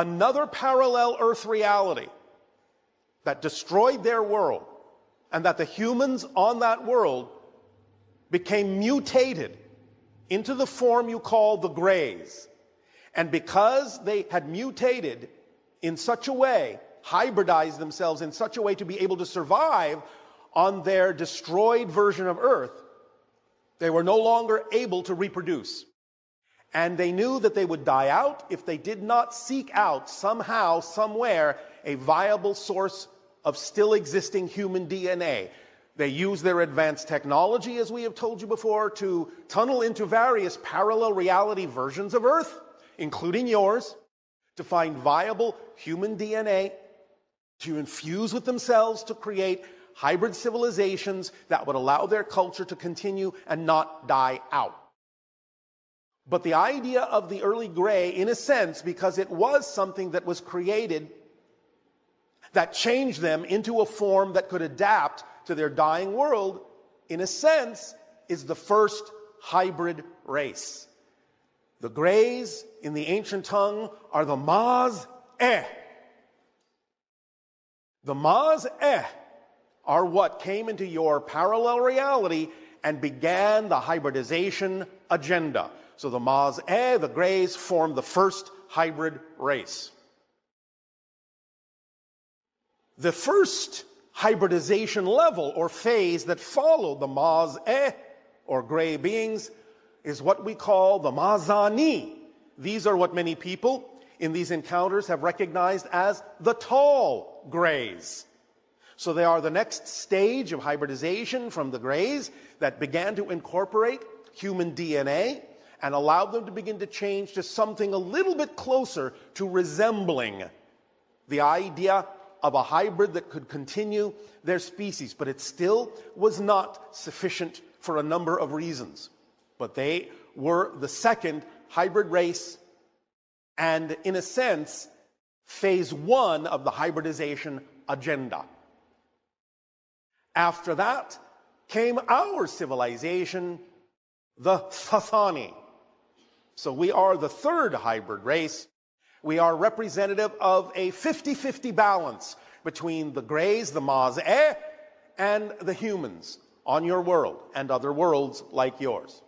another parallel Earth reality that destroyed their world, and that the humans on that world became mutated into the form you call the Greys. And because they had mutated in such a way, hybridized themselves in such a way to be able to survive on their destroyed version of Earth, they were no longer able to reproduce. And they knew that they would die out if they did not seek out somehow, somewhere, a viable source of still existing human DNA. They use their advanced technology, as we have told you before, to tunnel into various parallel reality versions of Earth, including yours, to find viable human DNA, to infuse with themselves to create hybrid civilizations that would allow their culture to continue and not die out. But the idea of the early Grey, in a sense, because it was something that was created that changed them into a form that could adapt to their dying world, in a sense, is the first hybrid race. The Greys, in the ancient tongue, are the Maz'eh. The Maz'eh are what came into your parallel reality and began the hybridization agenda. So the Maz'eh, the Greys, formed the first hybrid race. The first hybridization level or phase that followed the Maz'eh, or Grey beings, is what we call the Maz'ani. These are what many people in these encounters have recognized as the tall Greys. So they are the next stage of hybridization from the Greys that began to incorporate human DNA and allowed them to begin to change to something a little bit closer to resembling the idea of a hybrid that could continue their species. But it still was not sufficient for a number of reasons. But they were the second hybrid race, and in a sense, phase one of the hybridization agenda. After that came our civilization, the Sassani. So we are the third hybrid race. We are representative of a 50-50 balance between the Greys, the Maz'eh, and the humans on your world and other worlds like yours.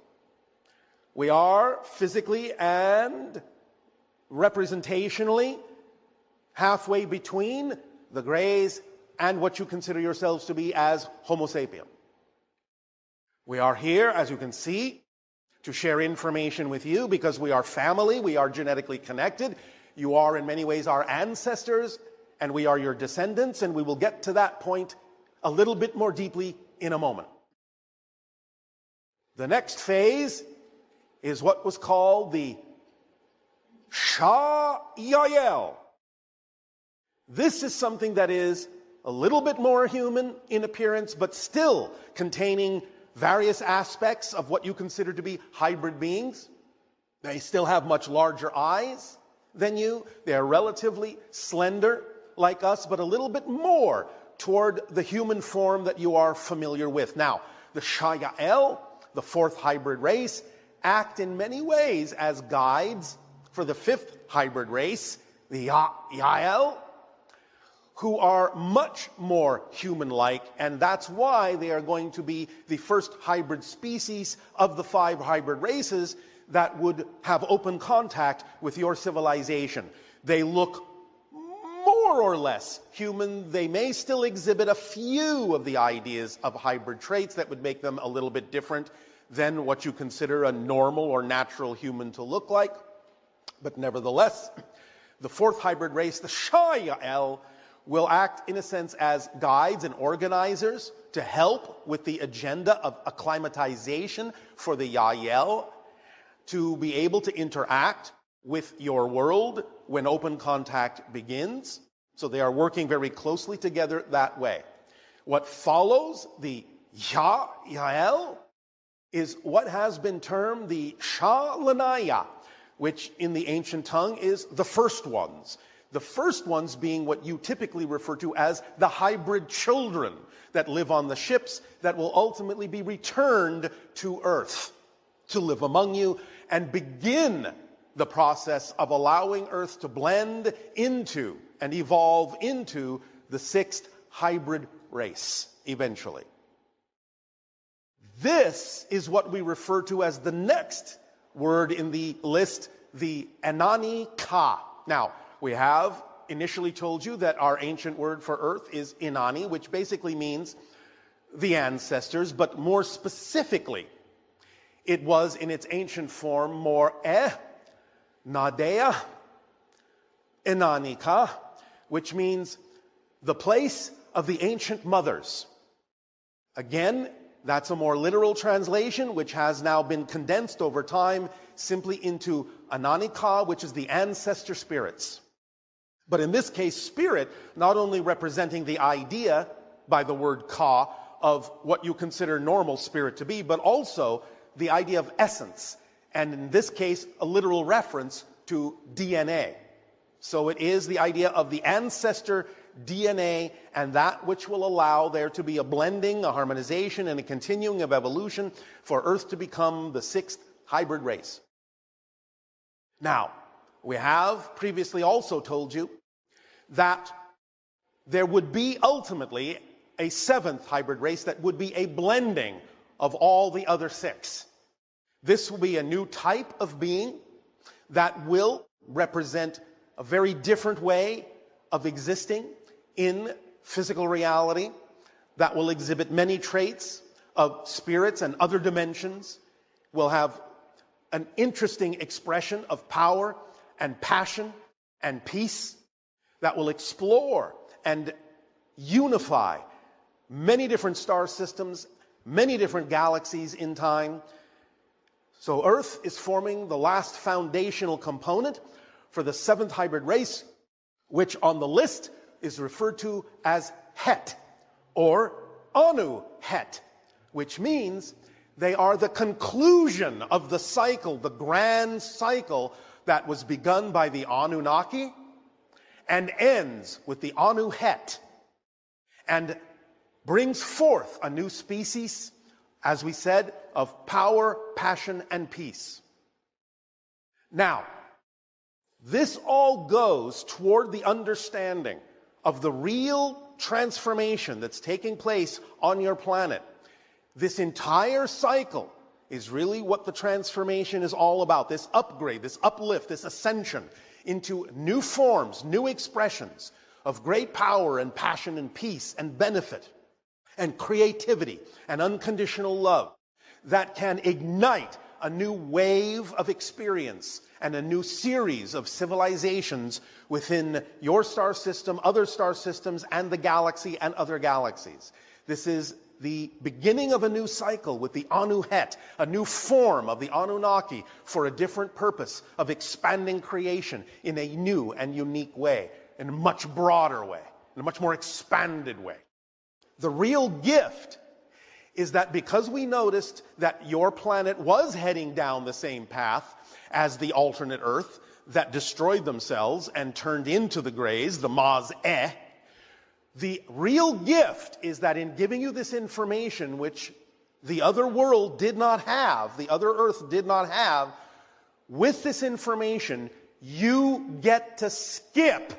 We are physically and representationally halfway between the Greys and what you consider yourselves to be as Homo sapien. We are here, as you can see, to share information with you because we are family, we are genetically connected. You are in many ways our ancestors, and we are your descendants, and we will get to that point a little bit more deeply in a moment. The next phase is what was called the Sha-yahyel. This is something that is a little bit more human in appearance, but still containing various aspects of what you consider to be hybrid beings. They still have much larger eyes than you. They are relatively slender like us, but a little bit more toward the human form that you are familiar with. Now, the Sha-yahyel, the fourth hybrid race, act in many ways as guides for the fifth hybrid race, the Ya-yahyel, who are much more human-like, and that's why they are going to be the first hybrid species of the 5 hybrid races that would have open contact with your civilization. They look more or less human. They may still exhibit a few of the ideas of hybrid traits that would make them a little bit different than what you consider a normal or natural human to look like. But nevertheless, the fourth hybrid race, the Sha-yahyel, will act in a sense as guides and organizers to help with the agenda of acclimatization for the Ya-yahyel to be able to interact with your world when open contact begins. So they are working very closely together that way. What follows the Ya-yahyel is what has been termed the Sha-l'naya, which in the ancient tongue is the first ones. The first ones being what you typically refer to as the hybrid children that live on the ships that will ultimately be returned to Earth to live among you and begin the process of allowing Earth to blend into and evolve into the sixth hybrid race eventually. This is what we refer to as the next word in the list, the Enani-Ka. Now, we have initially told you that our ancient word for Earth is Enani, which basically means the ancestors, but more specifically, it was in its ancient form Maz'eh, Nadea, Enani-Ka, which means the place of the ancient mothers. Again, that's a more literal translation, which has now been condensed over time simply into Enani-Ka, which is the ancestor spirits. But in this case, spirit, not only representing the idea by the word Ka of what you consider normal spirit to be, but also the idea of essence. And in this case, a literal reference to DNA. So it is the idea of the ancestor DNA and that which will allow there to be a blending, a harmonization, and a continuing of evolution for Earth to become the sixth hybrid race. Now, we have previously also told you that there would be ultimately a seventh hybrid race that would be a blending of all the other six. This will be a new type of being that will represent a very different way of existing in physical reality, that will exhibit many traits of spirits and other dimensions, will have an interesting expression of power and passion and peace, that will explore and unify many different star systems, many different galaxies in time. So Earth is forming the last foundational component for the seventh hybrid race, which on the list is referred to as Het, or Anu-Het, which means they are the conclusion of the cycle, the grand cycle that was begun by the Anunnaki and ends with the Anu-Het, and brings forth a new species, as we said, of power, passion, and peace. Now, this all goes toward the understanding of the real transformation that's taking place on your planet. This entire cycle is really what the transformation is all about. This upgrade, this uplift, this ascension into new forms, new expressions of great power and passion and peace and benefit and creativity and unconditional love that can ignite a new wave of experience and a new series of civilizations within your star system, other star systems, and the galaxy and other galaxies. This is the beginning of a new cycle with the Anu-Het, a new form of the Anunnaki for a different purpose of expanding creation in a new and unique way, in a much broader way, in a much more expanded way. The real gift is that because we noticed that your planet was heading down the same path as the alternate Earth that destroyed themselves and turned into the Greys, the Maz'eh, the real gift is that in giving you this information, which the other world did not have, the other Earth did not have, with this information, you get to skip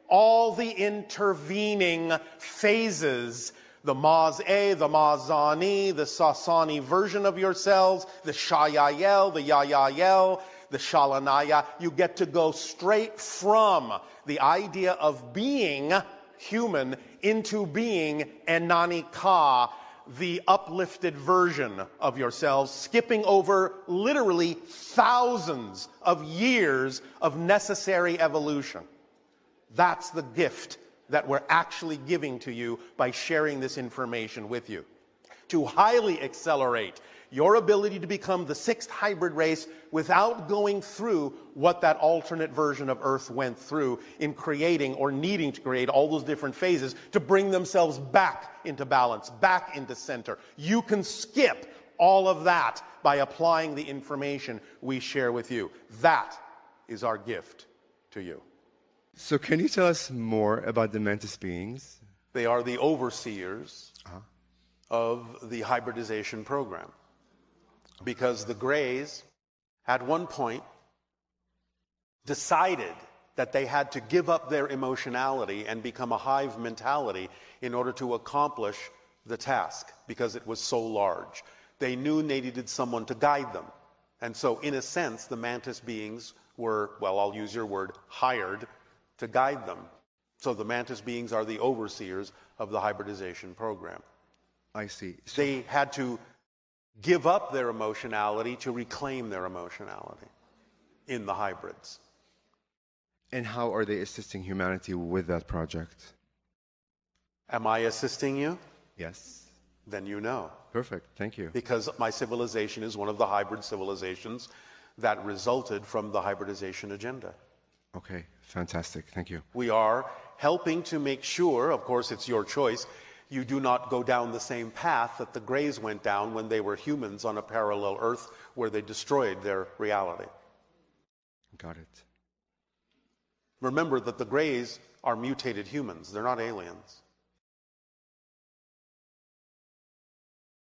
all the intervening phases, the Maz'eh, the Maz'ani, the Sassani version of yourselves, the Sha-yahyel, the Ya-yahyel, the Sha-l'naya. You get to go straight from the idea of being human into being Enani-Ka, the uplifted version of yourselves, skipping over literally thousands of years of necessary evolution. That's the gift that we're actually giving to you by sharing this information with you, to highly accelerate your ability to become the sixth hybrid race without going through what that alternate version of Earth went through in creating or needing to create all those different phases to bring themselves back into balance, back into center. You can skip all of that by applying the information we share with you. That is our gift to you. So can you tell us more about the Mantis beings? They are the overseers of the hybridization program. Because the Greys, at one point, decided that they had to give up their emotionality and become a hive mentality in order to accomplish the task, because it was so large. They knew they needed someone to guide them. And so, in a sense, the Mantis beings were, well, I'll use your word, hired to guide them. So the Mantis beings are the overseers of the hybridization program. I see. So, They had to give up their emotionality to reclaim their emotionality in the hybrids. and how are they assisting humanity with that project? Am I assisting you? Yes. Then you know. Perfect. Thank you. Because my civilization is one of the hybrid civilizations that resulted from the hybridization agenda. Okay. Fantastic. Thank you. We are helping to make sure, of course it's your choice, you do not go down the same path that the Greys went down when they were humans on a parallel Earth where they destroyed their reality. Got it. Remember that the Greys are mutated humans, they're not aliens.